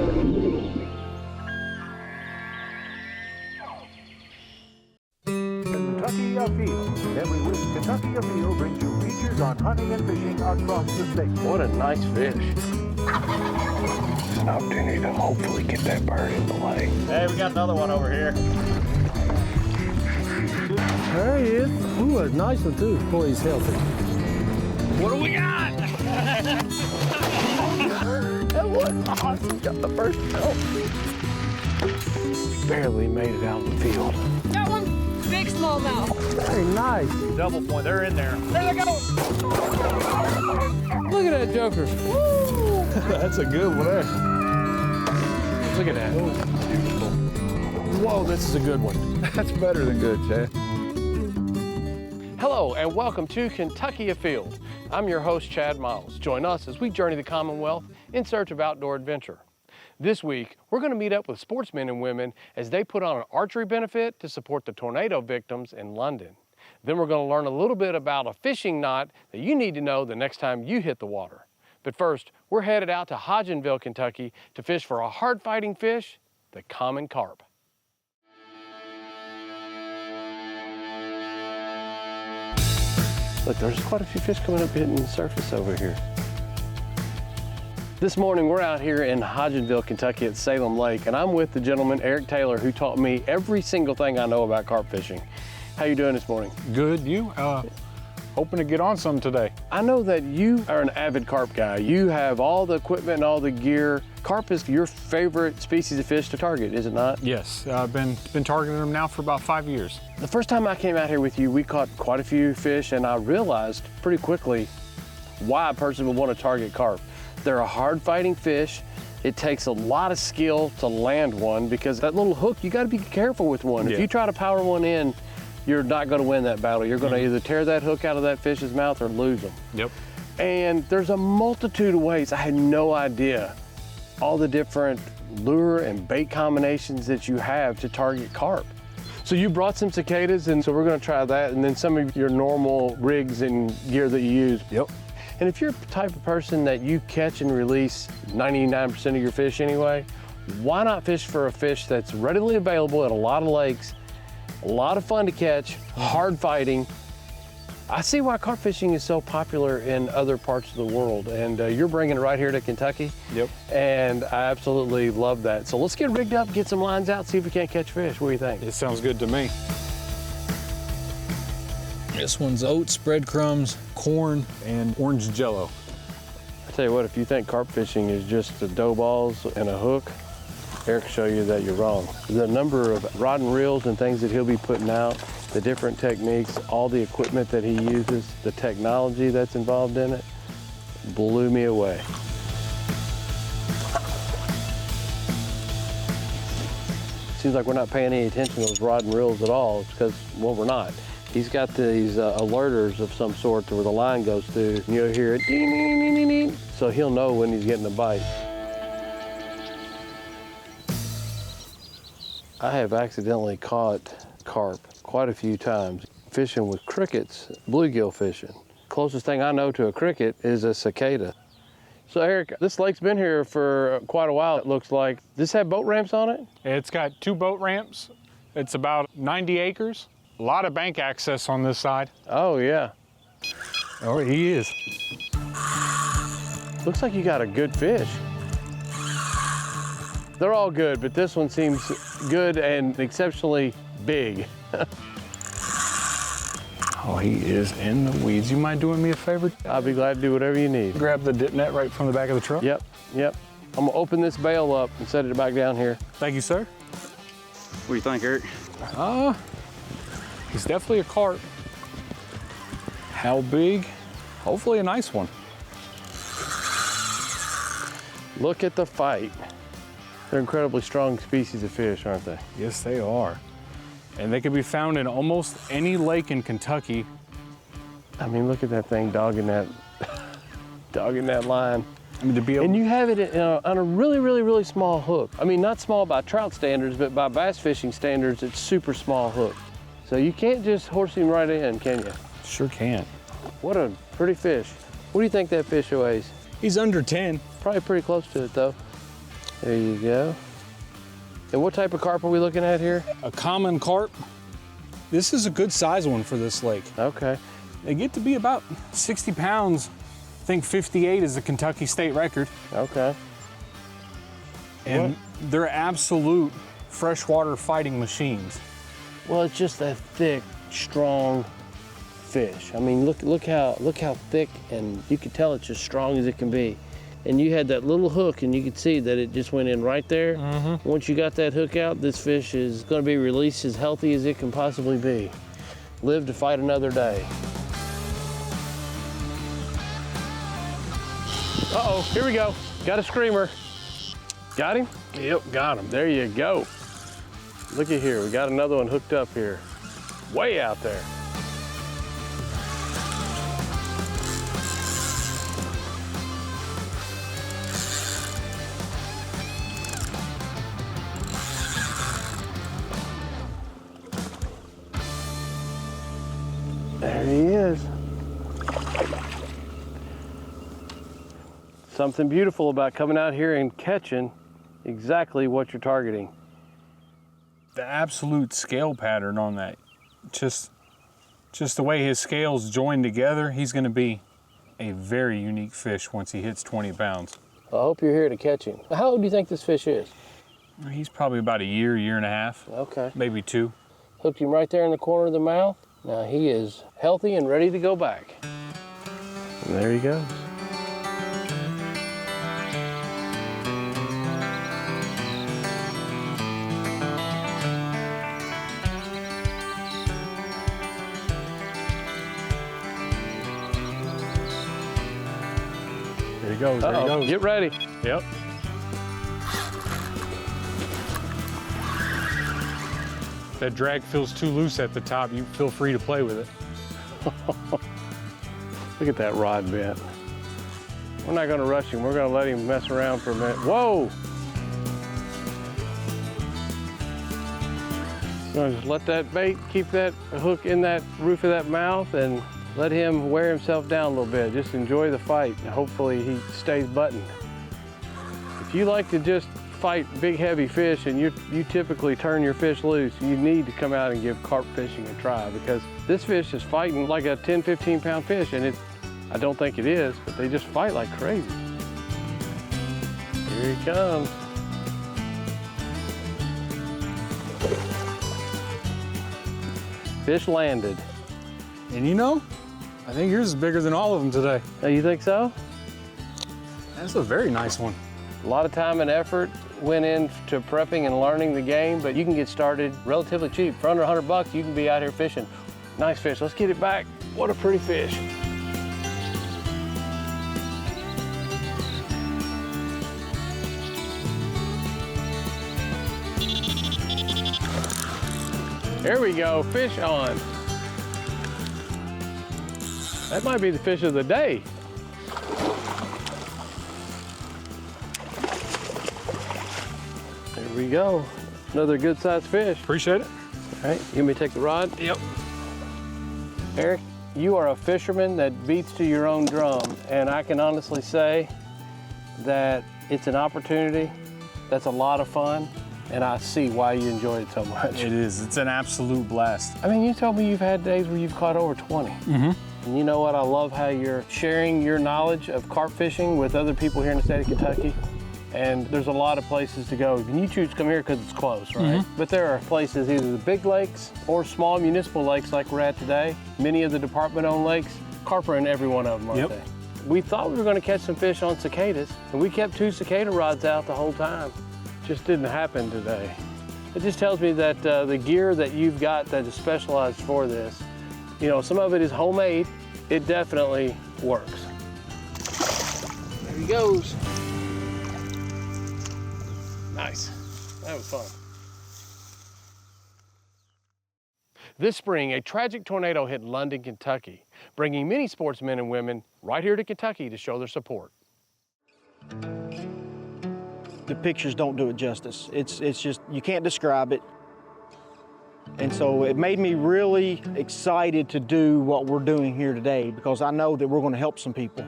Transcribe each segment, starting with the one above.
Kentucky Afield. Every week, Kentucky Afield brings you features on hunting and fishing across the state. What a nice fish. It's an opportunity to hopefully get that bird in the lake. Hey, we got another one over here. There he is. Ooh, a nice one too. Boy, he's healthy. What do we got? That was awesome. Got the first belt. Barely made it out of the field. Got one. Big smallmouth. Very nice. Double point, they're in there. There they go. Look at that joker. Woo! That's a good one there. Look at that. Beautiful. Whoa, this is a good one. That's better than good, Chad. Hello and welcome to Kentucky Afield. I'm your host, Chad Miles. Join us as we journey the Commonwealth in search of outdoor adventure. This week, we're going to meet up with sportsmen and women as they put on an archery benefit to support the tornado victims in London. Then we're going to learn a little bit about a fishing knot that you need to know the next time you hit the water. But first, we're headed out to Hodgenville, Kentucky to fish for a hard-fighting fish, the common carp. Look, there's quite a few fish coming up hitting the surface over here. This morning, we're out here in Hodgenville, Kentucky at Salem Lake, and I'm with the gentleman, Eric Taylor, who taught me every single thing I know about carp fishing. How you doing this morning? Good, you? Hoping to get on some today. I know that you are an avid carp guy. You have all the equipment and all the gear. Carp is your favorite species of fish to target, is it not? Yes, I've been targeting them now for about 5 years. The first time I came out here with you, we caught quite a few fish, and I realized pretty quickly why a person would want to target carp. They're a hard-fighting fish. It takes a lot of skill to land one because that little hook, you got to be careful with one. Yeah. If you try to power one in, you're not going to win that battle. You're going to either tear that hook out of that fish's mouth or lose them. Yep. And there's a multitude of ways. I had no idea all the different lure and bait combinations that you have to target carp. So you brought some cicadas, and so we're going to try that, and then some of your normal rigs and gear that you use. Yep. And if you're the type of person that you catch and release 99% of your fish anyway, why not fish for a fish that's readily available at a lot of lakes, a lot of fun to catch, hard fighting? I see why carp fishing is so popular in other parts of the world, and you're bringing it right here to Kentucky. Yep. And I absolutely love that. So let's get rigged up, get some lines out, see if we can't catch fish. What do you think? It sounds good to me. This one's oats, breadcrumbs, Corn and orange jello. I tell you what, if you think carp fishing is just the dough balls and a hook, Eric will show you that you're wrong. The number of rod and reels and things that he'll be putting out, the different techniques, all the equipment that he uses, the technology that's involved in it, blew me away. Seems like we're not paying any attention to those rod and reels at all. It's because, well, we're not. He's got these alerters of some sort to where the line goes through, and you'll hear it, ding, ding, ding, ding, ding, so he'll know when he's getting a bite. I have accidentally caught carp quite a few times fishing with crickets, bluegill fishing. Closest thing I know to a cricket is a cicada. So Eric, this lake's been here for quite a while, it looks like. Does this have boat ramps on it? It's got 2 boat ramps. It's about 90 acres. A lot of bank access on this side. Oh yeah. Oh, he is. Looks like you got a good fish. They're all good, but this one seems good and exceptionally big. Oh, he is in the weeds. You mind doing me a favor? I'll be glad to do whatever you need. Grab the dip net right from the back of the truck. Yep. I'm gonna open this bale up and set it back down here. Thank you, sir. What do you think, Eric? He's definitely a carp. How big? Hopefully a nice one. Look at the fight. They're incredibly strong species of fish, aren't they? Yes, they are. And they can be found in almost any lake in Kentucky. I mean, look at that thing dogging that line. I mean, to be able And you have it on a really, really, really small hook. I mean, not small by trout standards, but by bass fishing standards, it's super small hook. So you can't just horse him right in, can you? Sure can. What a pretty fish. What do you think that fish weighs? He's under 10. Probably pretty close to it though. There you go. And what type of carp are we looking at here? A common carp. This is a good size one for this lake. Okay. They get to be about 60 pounds. I think 58 is the Kentucky state record. Okay. And they're absolute freshwater fighting machines. Well, it's just a thick, strong fish. I mean, look how thick, and you can tell it's as strong as it can be. And you had that little hook, and you could see that it just went in right there. Once you got that hook out, this fish is going to be released as healthy as it can possibly be. Live to fight another day. Uh-oh, here we go. Got a screamer. Got him? Yep, got him. There you go. Look at here, we got another one hooked up here. Way out there. There he is. Something beautiful about coming out here and catching exactly what you're targeting. The absolute scale pattern on that, just the way his scales join together, he's going to be a very unique fish once he hits 20 pounds. I hope you're here to catch him. How old do you think this fish is? He's probably about a year and a half. Okay. Maybe 2. Hooked him right there in the corner of the mouth. Now he is healthy and ready to go back. And there he goes. There he goes, there he goes. Get ready. Yep. That drag feels too loose at the top. You feel free to play with it. Look at that rod bent. We're not gonna rush him. We're gonna let him mess around for a minute. Whoa! Gonna just let that bait, keep that hook in that roof of that mouth and let him wear himself down a little bit. Just enjoy the fight and hopefully he stays buttoned. If you like to just fight big heavy fish and you typically turn your fish loose, you need to come out and give carp fishing a try because this fish is fighting like a 10, 15 pound fish and I don't think it is, but they just fight like crazy. Here he comes. Fish landed. And you know, I think yours is bigger than all of them today. Oh, you think so? That's a very nice one. A lot of time and effort went into prepping and learning the game, but you can get started relatively cheap. For under $100, you can be out here fishing. Nice fish, let's get it back. What a pretty fish. There we go, fish on. That might be the fish of the day. There we go. Another good sized fish. Appreciate it. All right, you want me to take the rod? Yep. Eric, you are a fisherman that beats to your own drum, and I can honestly say that it's an opportunity that's a lot of fun, and I see why you enjoy it so much. It is. It's an absolute blast. I mean, you told me you've had days where you've caught over 20. And you know what? I love how you're sharing your knowledge of carp fishing with other people here in the state of Kentucky. And there's a lot of places to go. And you choose to come here because it's close, right? But there are places, either the big lakes or small municipal lakes like we're at today. Many of the department-owned lakes, carp are in every one of them, aren't they? We thought we were going to catch some fish on cicadas, and we kept 2 cicada rods out the whole time. Just didn't happen today. It just tells me that the gear that you've got that is specialized for this, you know, some of it is homemade. It definitely works. There he goes. Nice. That was fun. This spring, a tragic tornado hit London, Kentucky, bringing many sportsmen and women right here to Kentucky to show their support. The pictures don't do it justice. It's just, you can't describe it. And so it made me really excited to do what we're doing here today because I know that we're going to help some people.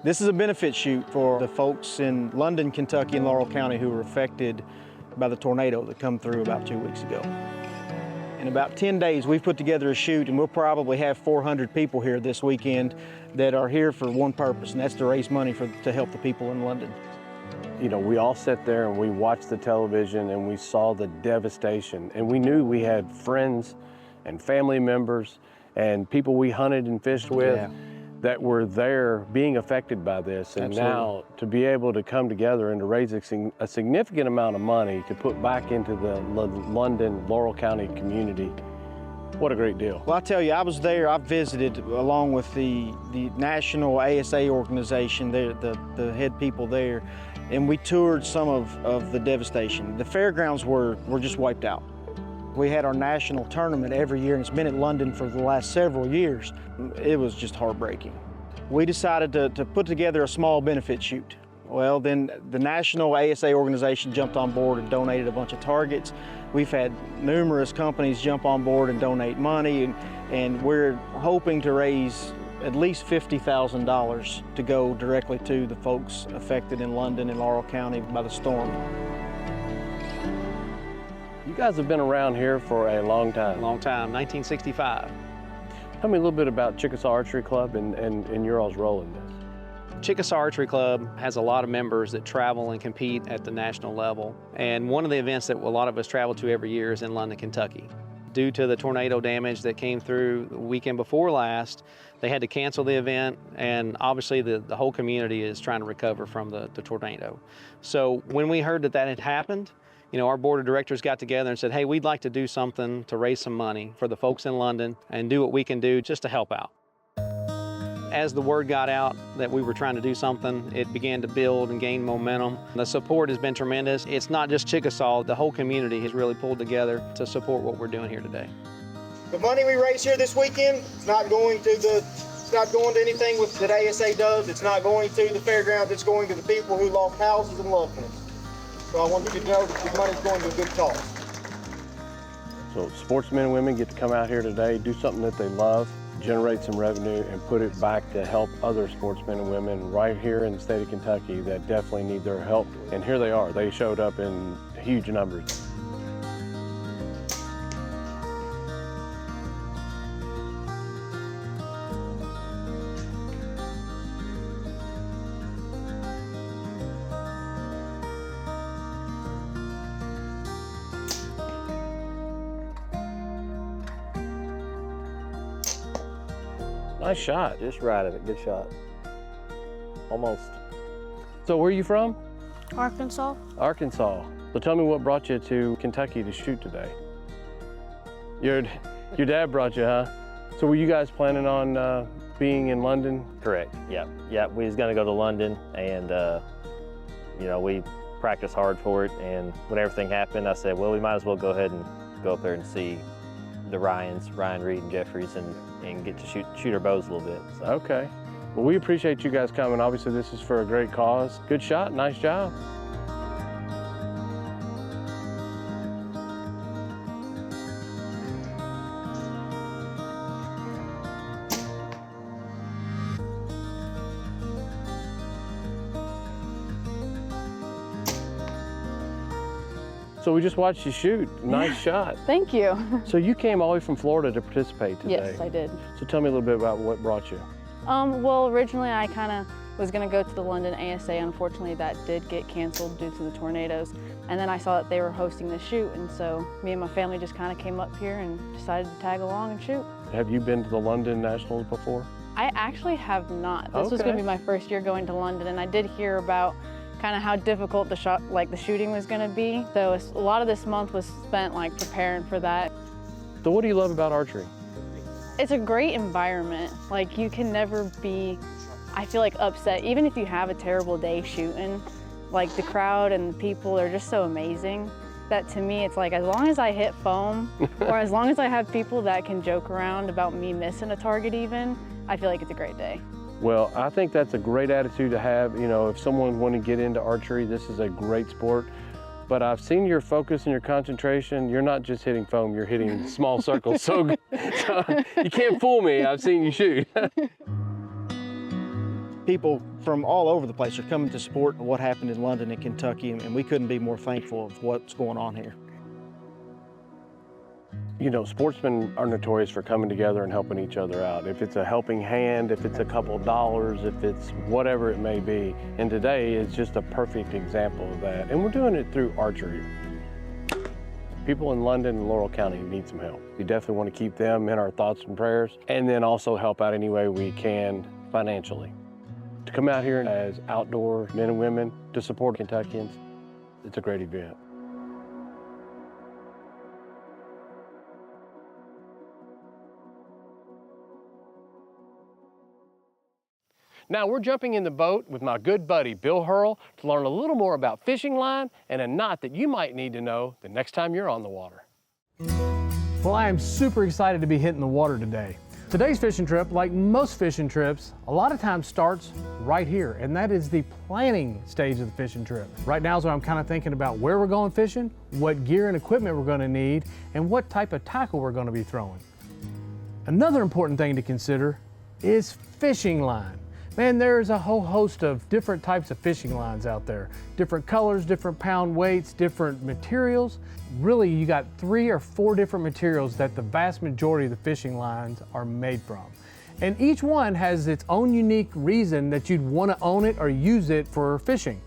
This is a benefit shoot for the folks in London, Kentucky, and Laurel County who were affected by the tornado that come through about 2 weeks ago. In about 10 days, we've put together a shoot, and we'll probably have 400 people here this weekend that are here for one purpose, and that's to raise money to help the people in London. You know, we all sat there and we watched the television and we saw the devastation, and we knew we had friends and family members and people we hunted and fished with that were there being affected by this. And now to be able to come together and to raise a significant amount of money to put back into the London, Laurel County community, what a great deal. Well, I tell you, I was there, I visited along with the National ASA organization, the head people there, and we toured some of the devastation. The fairgrounds were just wiped out. We had our national tournament every year, and it's been at London for the last several years. It was just heartbreaking. We decided to put together a small benefit shoot. Well, then the National ASA organization jumped on board and donated a bunch of targets. We've had numerous companies jump on board and donate money, and we're hoping to raise at least $50,000 to go directly to the folks affected in London and Laurel County by the storm. You guys have been around here for a long time. Long time, 1965. Tell me a little bit about Chickasaw Archery Club and your all's role in this. Chickasaw Archery Club has a lot of members that travel and compete at the national level. And one of the events that a lot of us travel to every year is in London, Kentucky. Due to the tornado damage that came through the weekend before last, they had to cancel the event, and obviously the whole community is trying to recover from the tornado. So when we heard that had happened, you know, our board of directors got together and said, hey, we'd like to do something to raise some money for the folks in London and do what we can do just to help out. As the word got out that we were trying to do something, it began to build and gain momentum. The support has been tremendous. It's not just Chickasaw, the whole community has really pulled together to support what we're doing here today. The money we raise here this weekend, it's not going to anything that ASA does. It's not going to the fairgrounds. It's going to the people who lost houses and loved ones. So I want you to know that the money's going to a good cause. So sportsmen and women get to come out here today, do something that they love, generate some revenue, and put it back to help other sportsmen and women right here in the state of Kentucky that definitely need their help. And here they are. They showed up in huge numbers. Nice shot. Just right at it, good shot. Almost. So where are you from? Arkansas. Arkansas. So tell me what brought you to Kentucky to shoot today? Your dad brought you, huh? So were you guys planning on being in London? Correct, yeah. Yeah, we was gonna go to London, and you know, we practiced hard for it, and when everything happened, I said, well, we might as well go ahead and go up there and see the Ryan Reed and Jeffries, and get to shoot our bows a little bit. So. Okay. Well, we appreciate you guys coming. Obviously, this is for a great cause. Good shot, nice job. So we just watched you shoot. Nice shot. Thank you. So you came all the way from Florida to participate today? Yes, I did. So tell me a little bit about what brought you. Well, originally I kind of was going to go to the London ASA. Unfortunately, that did get canceled due to the tornadoes. And then I saw that they were hosting the shoot, and so me and my family just kind of came up here and decided to tag along and shoot. Have you been to the London Nationals before? I actually have not. This was going to be my first year going to London, and I did hear about kind of how difficult the shooting was going to be. So a lot of this month was spent like preparing for that. So what do you love about archery? It's a great environment. Like, you can never be, I feel like, upset. Even if you have a terrible day shooting, like the crowd and the people are just so amazing that to me it's like, as long as I hit foam or as long as I have people that can joke around about me missing a target even, I feel like it's a great day. Well, I think that's a great attitude to have. You know, if someone wanted to get into archery, this is a great sport. But I've seen your focus and your concentration. You're not just hitting foam, you're hitting small circles. So you can't fool me. I've seen you shoot. People from all over the place are coming to support what happened in London and Kentucky, and we couldn't be more thankful of what's going on here. You know, sportsmen are notorious for coming together and helping each other out. If it's a helping hand, if it's a couple of dollars, if it's whatever it may be. And today is just a perfect example of that. And we're doing it through archery. People in London and Laurel County need some help. We definitely want to keep them in our thoughts and prayers, and then also help out any way we can financially. To come out here as outdoor men and women to support Kentuckians, it's a great event. Now we're jumping in the boat with my good buddy Bill Hurl to learn a little more about fishing line and a knot that you might need to know the next time you're on the water. Well, I am super excited to be hitting the water today. Today's fishing trip, like most fishing trips, a lot of times starts right here, and that is the planning stage of the fishing trip. Right now is when I'm kind of thinking about where we're going fishing, what gear and equipment we're going to need, and what type of tackle we're going to be throwing. Another important thing to consider is fishing line. Man, there's a whole host of different types of fishing lines out there. Different colors, different pound weights, different materials. Really, you got 3 or 4 different materials that the vast majority of the fishing lines are made from. And each one has its own unique reason that you'd want to own it or use it for fishing.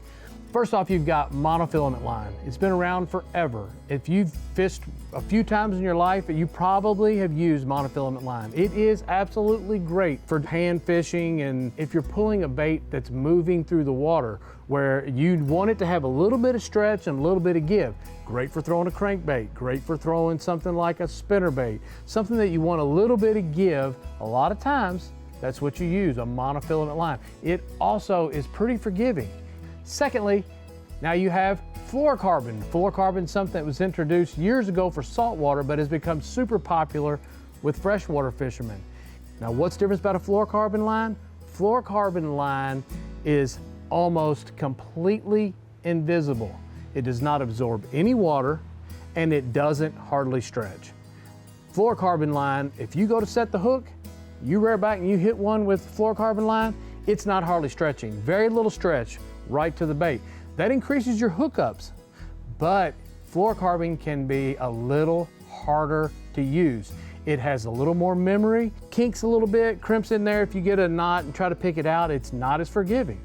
First off, you've got monofilament line. It's been around forever. If you've fished a few times in your life, you probably have used monofilament line. It is absolutely great for hand fishing, and if you're pulling a bait that's moving through the water where you want it to have a little bit of stretch and a little bit of give. Great for throwing a crankbait, great for throwing something like a spinnerbait, something that you want a little bit of give. A lot of times, that's what you use, a monofilament line. It also is pretty forgiving. Secondly, now you have fluorocarbon. Fluorocarbon is something that was introduced years ago for saltwater, but has become super popular with freshwater fishermen. Now, what's the difference about a fluorocarbon line? Fluorocarbon line is almost completely invisible. It does not absorb any water, and it doesn't hardly stretch. Fluorocarbon line, if you go to set the hook, you rear back and you hit one with fluorocarbon line, it's not hardly stretching. Very little stretch right to the bait. That increases your hookups, but fluorocarbon can be a little harder to use. It has a little more memory, kinks a little bit, crimps in there. If you get a knot and try to pick it out, it's not as forgiving.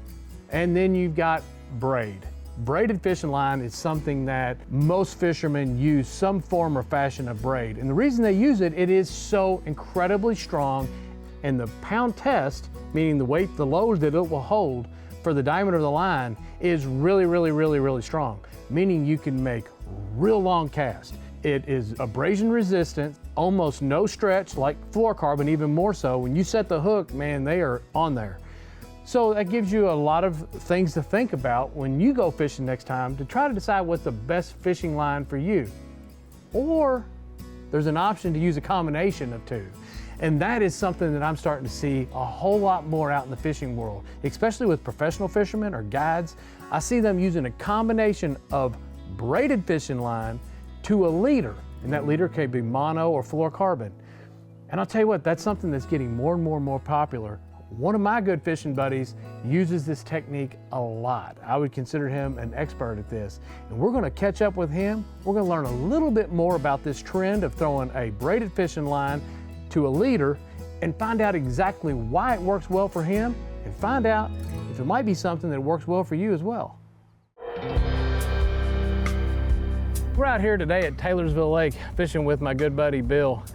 And then you've got braid. Braided fishing line is something that most fishermen use some form or fashion of braid. And the reason they use it, it is so incredibly strong, and the pound test, meaning the weight, the loads that it will hold for the diameter of the line, is really, really, really, really strong, meaning you can make real long casts. It is abrasion resistant, almost no stretch, like fluorocarbon, even more so. When you set the hook, man, they are on there. So that gives you a lot of things to think about when you go fishing next time to try to decide what's the best fishing line for you. Or there's an option to use a combination of two. And that is something that I'm starting to see a whole lot more out in the fishing world, especially with professional fishermen or guides. I see them using a combination of braided fishing line to a leader, and that leader can be mono or fluorocarbon. And I'll tell you what, that's something that's getting more and more and more popular. One of my good fishing buddies uses this technique a lot. I would consider him an expert at this. And we're gonna catch up with him. We're gonna learn a little bit more about this trend of throwing a braided fishing line to a leader and find out exactly why it works well for him and find out if it might be something that works well for you as well. We're out here today at Taylorsville Lake fishing with my good buddy Bill.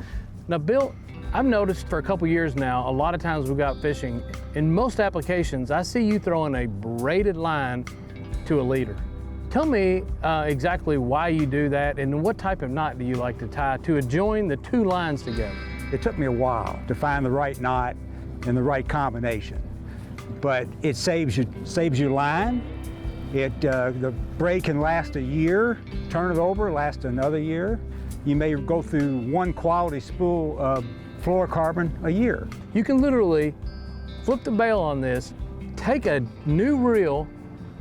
Now Bill, I've noticed for a couple years now, a lot of times we go out fishing, in most applications, I see you throwing a braided line to a leader. Tell me exactly why you do that and what type of knot do you like to tie to join the two lines together? It took me a while to find the right knot and the right combination, but it saves you line. The braid can last a year, turn it over, last another year. You may go through one quality spool of fluorocarbon a year. You can literally flip the bail on this, take a new reel,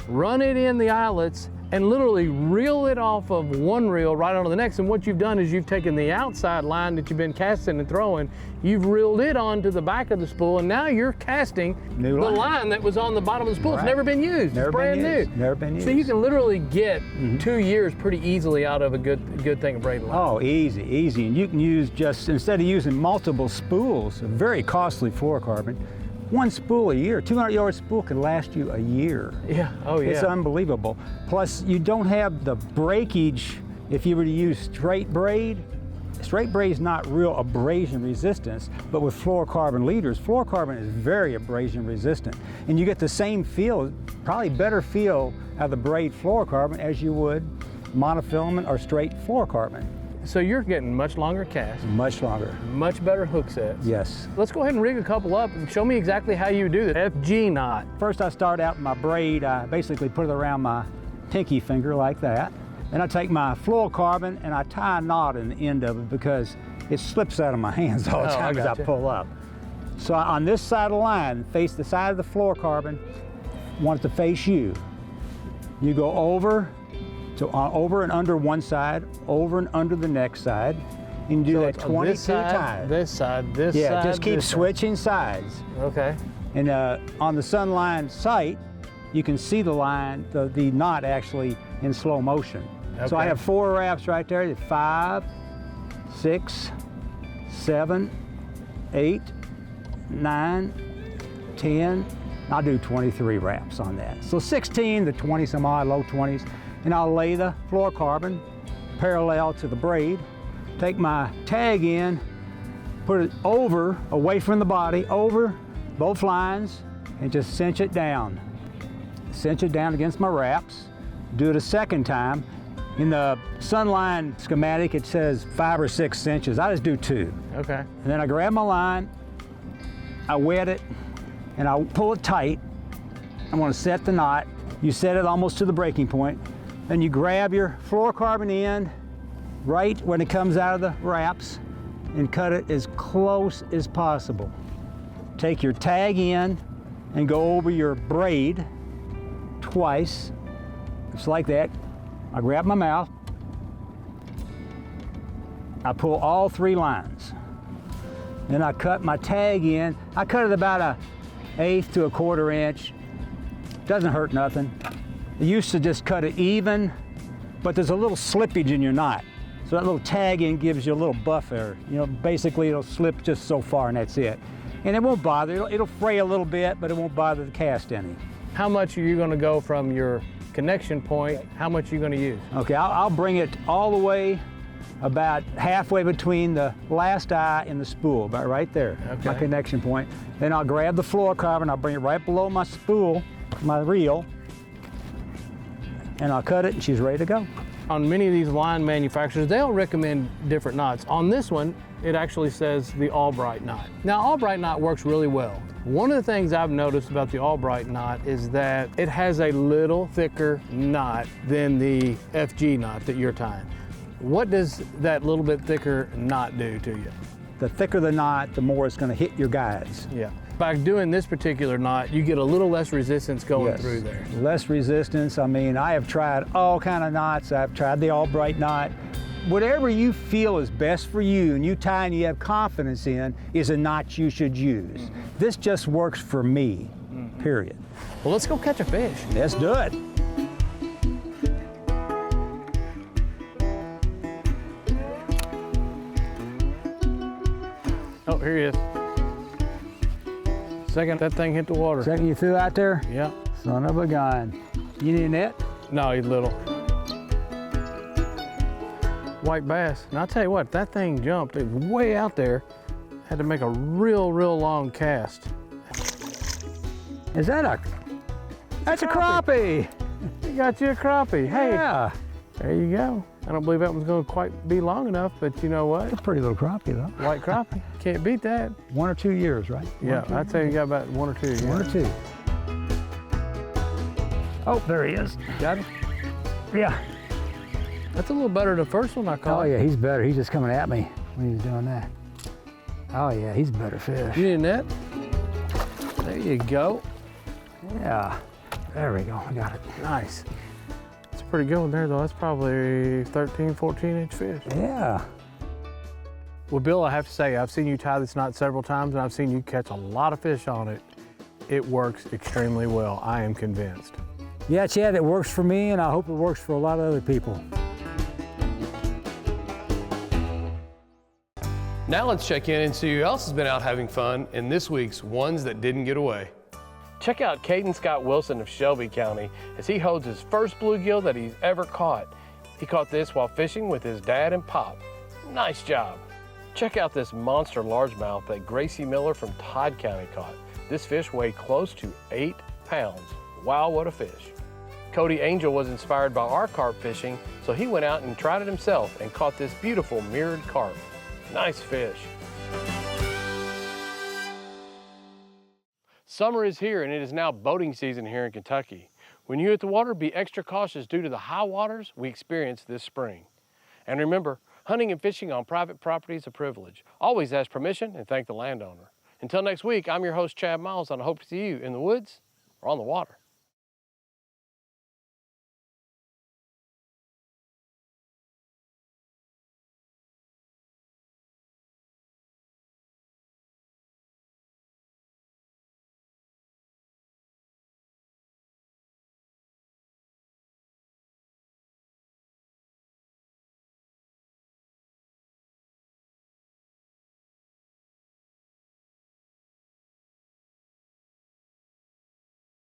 run it in the eyelets, and literally reel it off of one reel right onto the next. And what you've done is you've taken the outside line that you've been casting and throwing, you've reeled it onto the back of the spool, and now you're casting the line that was on the bottom of the spool. Right. It's never been used. It's brand new. Never been used. So you can literally get 2 years pretty easily out of a good thing of braided line. Oh, easy. And you can use just, instead of using multiple spools, a very costly fluorocarbon, one spool a year, 200-yard spool can last you a year. Yeah, oh yeah. It's unbelievable. Plus, you don't have the breakage if you were to use straight braid. Straight braid is not real abrasion resistance, but with fluorocarbon leaders, fluorocarbon is very abrasion resistant. And you get the same feel, probably better feel out of the braid fluorocarbon as you would monofilament or straight fluorocarbon. So you're getting much longer casts. Much longer. Much better hook sets. Yes. Let's go ahead and rig a couple up and show me exactly how you do the FG knot. First I start out with my braid, I basically put it around my pinky finger like that. Then I take my fluorocarbon and I tie a knot in the end of it because it slips out of my hands all the time as I pull up. So on this side of the line, face the side of the fluorocarbon, want it to face you. You go over and under one side, over and under the next side. You can do that 22 times. This side, this side. Yeah, just keep switching sides. Okay. And on the sunline sight, you can see the line, the knot actually in slow motion. Okay. So I have 4 wraps right there, 5, 6, 7, 8, 9, 10. I'll do 23 wraps on that. So 16 to 20 some odd, low 20s. And I'll lay the fluorocarbon parallel to the braid, take my tag in, put it over, away from the body, over both lines, and just cinch it down. Cinch it down against my wraps. Do it a second time. In the Sunline schematic, it says 5 or 6 inches. I just do 2. Okay. And then I grab my line, I wet it, and I pull it tight. I want to set the knot. You set it almost to the breaking point. Then you grab your fluorocarbon end right when it comes out of the wraps and cut it as close as possible. Take your tag in and go over your braid twice, just like that. I grab my mouth, I pull all 3 lines. Then I cut my tag in. I cut it about 1/8 to 1/4 inch. Doesn't hurt nothing. I used to just cut it even, but there's a little slippage in your knot. So that little tag in gives you a little buffer. You know, basically it'll slip just so far and that's it. And it won't bother, it'll fray a little bit, but it won't bother the cast any. How much are you gonna go from your connection point? How much are you gonna use? Okay, I'll bring it all the way about halfway between the last eye and the spool, about right there, my connection point. Then I'll grab the fluorocarbon, I'll bring it right below my spool, my reel, and I'll cut it and she's ready to go. On many of these line manufacturers, they'll recommend different knots. On this one, it actually says the Albright knot. Now, Albright knot works really well. One of the things I've noticed about the Albright knot is that it has a little thicker knot than the FG knot that you're tying. What does that little bit thicker knot do to you? The thicker the knot, the more it's going to hit your guides. Yeah. By doing this particular knot, you get a little less resistance going through there. Less resistance. I mean, I have tried all kind of knots. I've tried the Albright knot. Whatever you feel is best for you and you tie and you have confidence in is a knot you should use. This just works for me, period. Well, let's go catch a fish. Let's do it. Oh, here he is. Second that thing hit the water. Second you threw out there? Yeah. Son of a gun. You need a net? No, he's little. White bass. And I'll tell you what, that thing jumped. It was way out there. Had to make a real long cast. Is that a... That's a crappie. You got you a crappie. Hey. Yeah. There you go. I don't believe that one's going to quite be long enough, but you know what? It's a pretty little crappie, though. White crappie. Can't beat that. 1 or 2 years, right? Yeah, I'd say you got about 1 or 2. Yeah. 1 or 2. Oh, there he is. Got him? Yeah. That's a little better than the first one I caught. Oh, yeah, he's better. He's just coming at me when he's doing that. Oh, yeah, he's a better fish. You need a net? There you go. Yeah. There we go. I got it. Nice. It's a pretty good one there though. That's probably 13, 14-inch fish. Yeah. Well, Bill, I have to say, I've seen you tie this knot several times and I've seen you catch a lot of fish on it. It works extremely well, I am convinced. Yeah, Chad, it works for me and I hope it works for a lot of other people. Now let's check in and see who else has been out having fun in this week's Ones That Didn't Get Away. Check out Caden Scott Wilson of Shelby County as he holds his first bluegill that he's ever caught. He caught this while fishing with his dad and pop. Nice job. Check out this monster largemouth that Gracie Miller from Todd County caught. This fish weighed close to 8 pounds. Wow, what a fish. Cody Angel was inspired by our carp fishing, so he went out and tried it himself and caught this beautiful mirrored carp. Nice fish. Summer is here and it is now boating season here in Kentucky. When you hit the water, be extra cautious due to the high waters we experienced this spring. And remember, hunting and fishing on private property is a privilege. Always ask permission and thank the landowner. Until next week, I'm your host, Chad Miles, and I hope to see you in the woods or on the water.